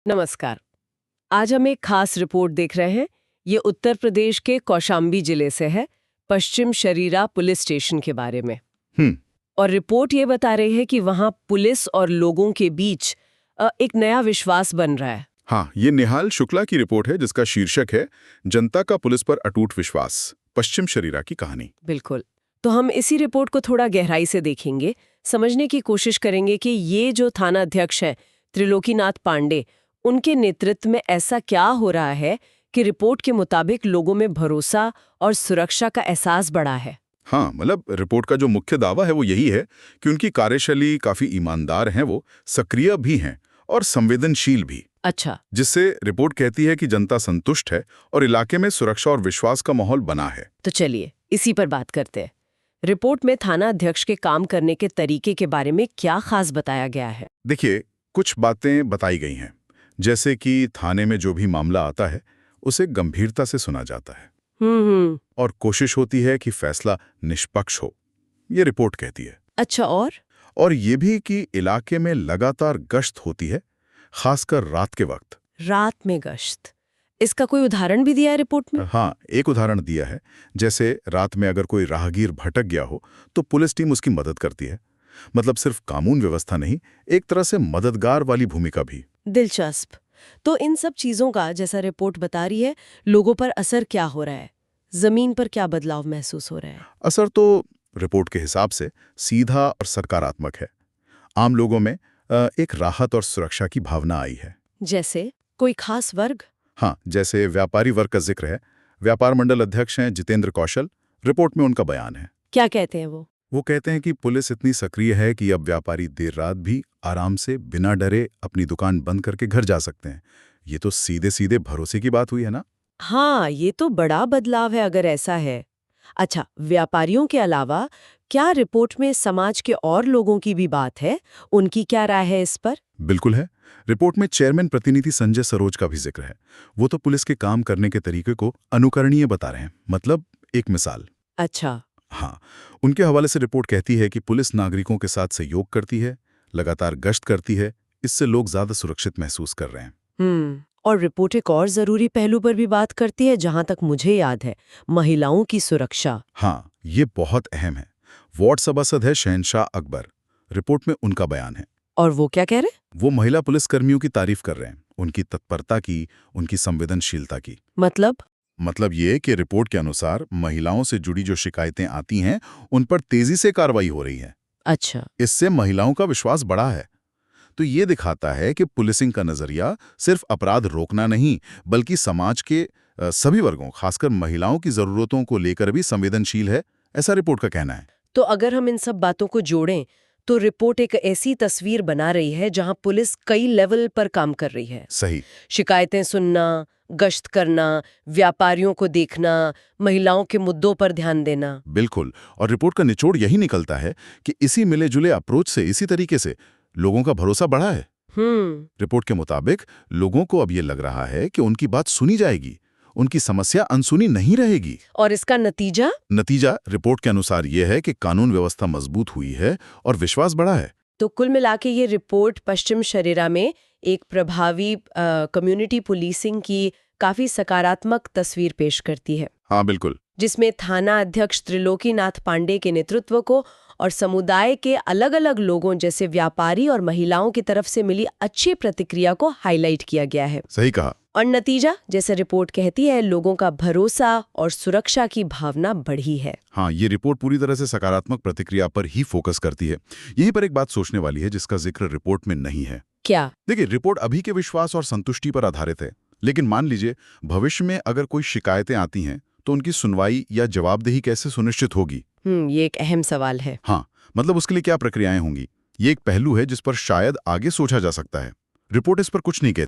नमस्कार। आज हम एक खास रिपोर्ट देख रहे हैं। ये उत्तर प्रदेश के कौशाम्बी जिले से है, पश्चिम शरीरा पुलिस स्टेशन के बारे में। हम्म। और रिपोर्ट ये बता रही है कि वहाँ पुलिस और लोगों के बीच एक नया विश्वास बन रहा है। हाँ, ये निहाल शुक्ला की रिपोर्ट है जिसका शीर्षक है जनता का पुलिस पर अटूट विश्वास, पश्चिम शरीरा की कहानी। बिल्कुल। तो हम इसी रिपोर्ट को थोड़ा गहराई से देखेंगे, समझने की कोशिश करेंगे कि ये जो थाना अध्यक्ष है त्रिलोकीनाथ पांडे, उनके नेतृत्व में ऐसा क्या हो रहा है कि रिपोर्ट के मुताबिक लोगों में भरोसा और सुरक्षा का एहसास बढ़ा है। हाँ, मतलब रिपोर्ट का जो मुख्य दावा है वो यही है कि उनकी कार्यशैली काफी ईमानदार हैं, वो सक्रिय भी हैं और संवेदनशील भी। अच्छा। जिससे रिपोर्ट कहती है कि जनता संतुष्ट है और इलाके में सुरक्षा और विश्वास का माहौल बना है। तो चलिए इसी पर बात करते हैं। रिपोर्ट में थाना अध्यक्ष के काम करने के तरीके के बारे में क्या खास बताया गया है? देखिए, कुछ बातें बताई गई हैं, जैसे कि थाने में जो भी मामला आता है उसे गंभीरता से सुना जाता है हम्म। और कोशिश होती है कि फैसला निष्पक्ष हो, ये रिपोर्ट कहती है। अच्छा। और ये भी कि इलाके में लगातार गश्त होती है, खासकर रात के वक्त। रात में गश्त, इसका कोई उदाहरण भी दिया है रिपोर्ट में? हाँ, एक उदाहरण दिया है। जैसे रात में अगर कोई राहगीर भटक गया हो तो पुलिस टीम उसकी मदद करती है। मतलब सिर्फ कानून व्यवस्था नहीं, एक तरह से मददगार वाली भूमिका भी। दिलचस्प। तो इन सब चीजों का, जैसा रिपोर्ट बता रही है, लोगों पर असर क्या हो रहा है? जमीन पर क्या बदलाव महसूस हो रहा है? असर तो रिपोर्ट के हिसाब से सीधा और सकारात्मक है। आम लोगों में एक राहत और सुरक्षा की भावना आई है। जैसे कोई खास वर्ग? हाँ, जैसे व्यापारी वर्ग का जिक्र है। व्यापार मंडल अध्यक्ष हैं जितेंद्र कौशल, रिपोर्ट में उनका बयान है। क्या कहते हैं वो? वो कहते हैं कि पुलिस इतनी सक्रिय है कि अब व्यापारी देर रात भी आराम से बिना डरे अपनी दुकान बंद करके घर जा सकते हैं। ये तो सीधे सीधे भरोसे की बात हुई है ना। हाँ, ये तो बड़ा बदलाव है अगर ऐसा है। अच्छा, व्यापारियों के अलावा क्या रिपोर्ट में समाज के और लोगों की भी बात है? उनकी क्या राय है इस पर? बिल्कुल है। रिपोर्ट में चेयरमैन प्रतिनिधि संजय सरोज का भी जिक्र है। वो तो पुलिस के काम करने के तरीके को अनुकरणीय बता रहे हैं। मतलब एक मिसाल। अच्छा। हाँ, उनके हवाले से रिपोर्ट कहती है कि पुलिस नागरिकों के साथ सहयोग करती है, लगातार गश्त करती है। इससे लोग ज्यादा सुरक्षित महसूस कर रहे हैं। और रिपोर्ट एक और जरूरी पहलू पर भी बात करती है, जहां तक मुझे याद है, महिलाओं की सुरक्षा। हाँ, ये बहुत अहम है। वार्ड सभासद है शहनशाह अकबर। रिपोर्ट में उनका बयान है। और वो क्या कह रहे? वो महिला पुलिसकर्मियों की तारीफ कर रहे हैं, उनकी तत्परता की, उनकी संवेदनशीलता की। मतलब ये कि रिपोर्ट के अनुसार महिलाओं से जुड़ी जो शिकायतें आती हैं उन पर तेजी से कार्रवाई हो रही है। अच्छा। इससे महिलाओं का विश्वास बढ़ा है। तो ये दिखाता है कि पुलिसिंग का नजरिया सिर्फ अपराध रोकना नहीं, बल्कि समाज के सभी वर्गों, खासकर महिलाओं की जरूरतों को लेकर भी संवेदनशील है, ऐसा रिपोर्ट का कहना है। तो अगर हम इन सब बातों को जोड़ें तो रिपोर्ट एक ऐसी तस्वीर बना रही है जहां पुलिस कई लेवल पर काम कर रही है। सही। शिकायतें सुनना, गश्त करना, व्यापारियों को देखना, महिलाओं के मुद्दों पर ध्यान देना। बिल्कुल। और रिपोर्ट का निचोड़ यही निकलता है कि इसी मिले जुले अप्रोच से, इसी तरीके से लोगों का भरोसा बढ़ा है। रिपोर्ट के मुताबिक लोगों को अब ये लग रहा है कि उनकी बात सुनी जाएगी, उनकी समस्या अनसुनी नहीं रहेगी। और इसका नतीजा रिपोर्ट के अनुसार यह है कि कानून व्यवस्था मजबूत हुई है और विश्वास बढ़ा है। तो कुल मिला के ये रिपोर्ट पश्चिम शरीरा में एक प्रभावी कम्युनिटी पुलिसिंग की काफी सकारात्मक तस्वीर पेश करती है। हाँ, बिल्कुल। जिसमें थाना अध्यक्ष त्रिलोकीनाथ पांडे के नेतृत्व को और समुदाय के अलग अलग लोगों जैसे व्यापारी और महिलाओं की तरफ से मिली अच्छी प्रतिक्रिया को हाईलाइट किया गया है। सही कहा। और नतीजा, जैसे रिपोर्ट कहती है, लोगों का भरोसा और सुरक्षा की भावना बढ़ी है। हाँ, ये रिपोर्ट पूरी तरह से सकारात्मक प्रतिक्रिया पर ही फोकस करती है। यहीं पर एक बात सोचने वाली है जिसका जिक्र रिपोर्ट में नहीं है। क्या? देखिए, रिपोर्ट अभी के विश्वास और संतुष्टि पर आधारित है, लेकिन मान लीजिए भविष्य में अगर कोई शिकायतें आती हैं तो उनकी सुनवाई या जवाबदेही कैसे सुनिश्चित होगी? ये एक अहम सवाल है। हाँ, मतलब उसके लिए क्या प्रक्रियाएं होंगी? ये एक पहलू है जिस पर शायद आगे सोचा जा सकता है। रिपोर्ट इस पर कुछ नहीं कहती।